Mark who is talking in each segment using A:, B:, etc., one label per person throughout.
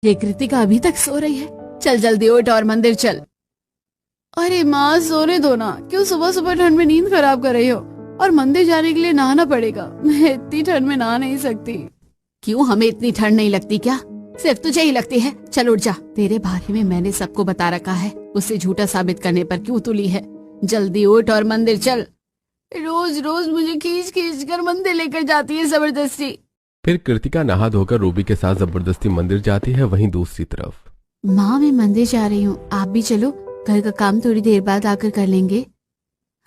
A: ये कृतिका अभी तक सो रही है। चल जल्दी उठ और मंदिर चल। अरे माँ सोने दो ना, क्यों सुबह सुबह ठंड में नींद खराब कर रही हो? और मंदिर जाने के लिए नहाना पड़ेगा, मैं इतनी ठंड में नहा नहीं सकती। क्यों, हमें इतनी ठंड नहीं लगती क्या? सिर्फ तुझे ही लगती है। चल उठ जा, तेरे बारे में मैंने सबको बता रखा है, उससे झूठा साबित करने पर क्यों तुली है? जल्दी उठ और मंदिर चल। रोज रोज मुझे खींच खींच कर मंदिर लेकर जाती है जबरदस्ती।
B: फिर कृतिका नहा धोकर रूबी के साथ जबरदस्ती मंदिर जाती है। वहीं दूसरी तरफ
A: माँ मैं मंदिर जा रही हूँ, आप भी चलो, घर का काम थोड़ी देर बाद आकर कर लेंगे।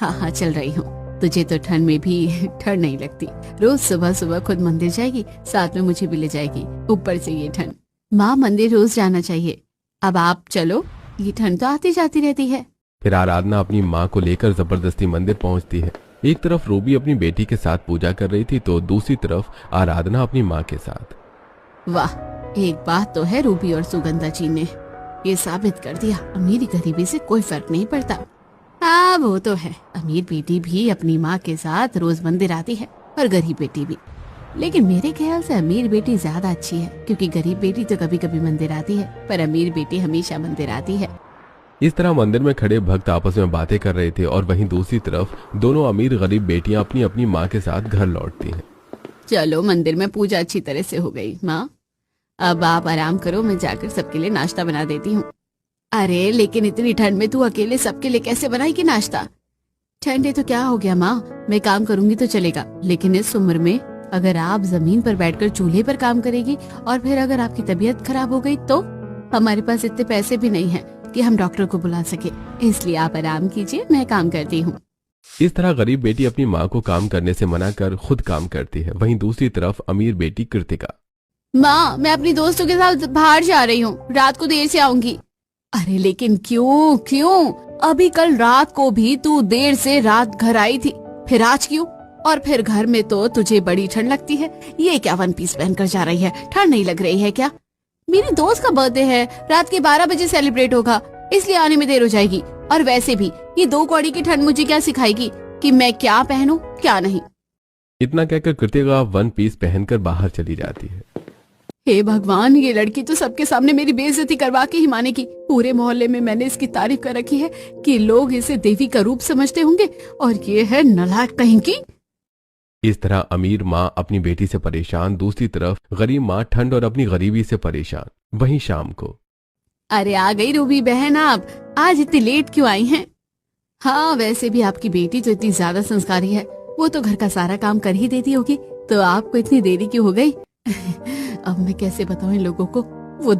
A: हाँ हाँ चल रही हूँ, तुझे तो ठंड में भी ठंड नहीं लगती। रोज सुबह सुबह खुद मंदिर जाएगी, साथ में मुझे भी ले जाएगी, ऊपर से ये ठंड। माँ मंदिर रोज जाना चाहिए, अब आप चलो, ये ठंड तो आती जाती रहती है।
B: फिर आराधना अपनी माँ को लेकर जबरदस्ती मंदिर पहुँचती है। एक तरफ रूबी अपनी बेटी के साथ पूजा कर रही थी तो दूसरी तरफ आराधना अपनी माँ के साथ।
A: वाह, एक बात तो है, रूबी और सुगंधा जी ने ये साबित कर दिया, अमीरी गरीबी से कोई फर्क नहीं पड़ता। हाँ वो तो है, अमीर बेटी भी अपनी माँ के साथ रोज मंदिर आती है और गरीब बेटी भी। लेकिन मेरे ख्याल से अमीर बेटी ज्यादा अच्छी है, क्योंकि गरीब बेटी तो कभी कभी मंदिर आती है, पर अमीर बेटी हमेशा मंदिर आती है।
B: इस तरह मंदिर में खड़े भक्त आपस में बातें कर रहे थे और वहीं दूसरी तरफ दोनों अमीर गरीब बेटियां अपनी अपनी माँ के साथ घर लौटती हैं।
A: चलो मंदिर में पूजा अच्छी तरह से हो गई माँ, अब आप आराम करो, मैं जाकर सबके लिए नाश्ता बना देती हूँ। अरे लेकिन इतनी ठंड में तू अकेले सबके लिए कैसे बनाएगी नाश्ता? ठंड है तो क्या हो गया माँ, मैं काम करूंगी तो चलेगा, लेकिन इस उम्र में अगर आप जमीन पर बैठकर चूल्हे पर काम करेगी और फिर अगर आपकी तबीयत खराब हो गई तो? हमारे पास इतने पैसे भी नहीं है कि हम डॉक्टर को बुला सके, इसलिए आप आराम कीजिए, मैं काम करती हूँ।
B: इस तरह गरीब बेटी अपनी माँ को काम करने से मना कर खुद काम करती है। वहीं दूसरी तरफ अमीर बेटी कृतिका।
A: माँ मैं अपनी दोस्तों के साथ बाहर जा रही हूँ, रात को देर से आऊंगी। अरे लेकिन क्यों क्यों, अभी कल रात को भी तू देर से रात घर आई थी, फिर आज क्यों? और फिर घर में तो तुझे बड़ी ठंड लगती है, ये क्या वन पीस पहनकर जा रही है, ठंड नहीं लग रही है क्या? मेरी दोस्त का बर्थडे है, रात के 12 बजे सेलिब्रेट होगा, इसलिए आने में देर हो जाएगी। और वैसे भी ये 2 कौड़ी की ठंड मुझे क्या सिखाएगी कि मैं क्या पहनूं क्या नहीं।
B: इतना कहकर कृतिका वन पीस पहनकर बाहर चली जाती है।
A: हे भगवान, ये लड़की तो सबके सामने मेरी बेइज्जती करवा के ही मानेगी। पूरे मोहल्ले में मैंने इसकी तारीफ कर रखी है कि लोग इसे देवी का रूप समझते होंगे, और ये है नलायक कहीं की।
B: इस तरह अमीर माँ अपनी बेटी से परेशान, दूसरी तरफ गरीब माँ ठंड और अपनी गरीबी से परेशान। वहीं शाम को
A: अरे आ गई रूबी बहन, आप आज इतनी लेट क्यों आई हैं? हाँ वैसे भी आपकी बेटी तो इतनी ज्यादा संस्कारी है, वो तो घर का सारा काम कर ही देती होगी, तो आपको इतनी देरी क्यों हो गई? अब मैं कैसे बताऊं इन लोगों को, वो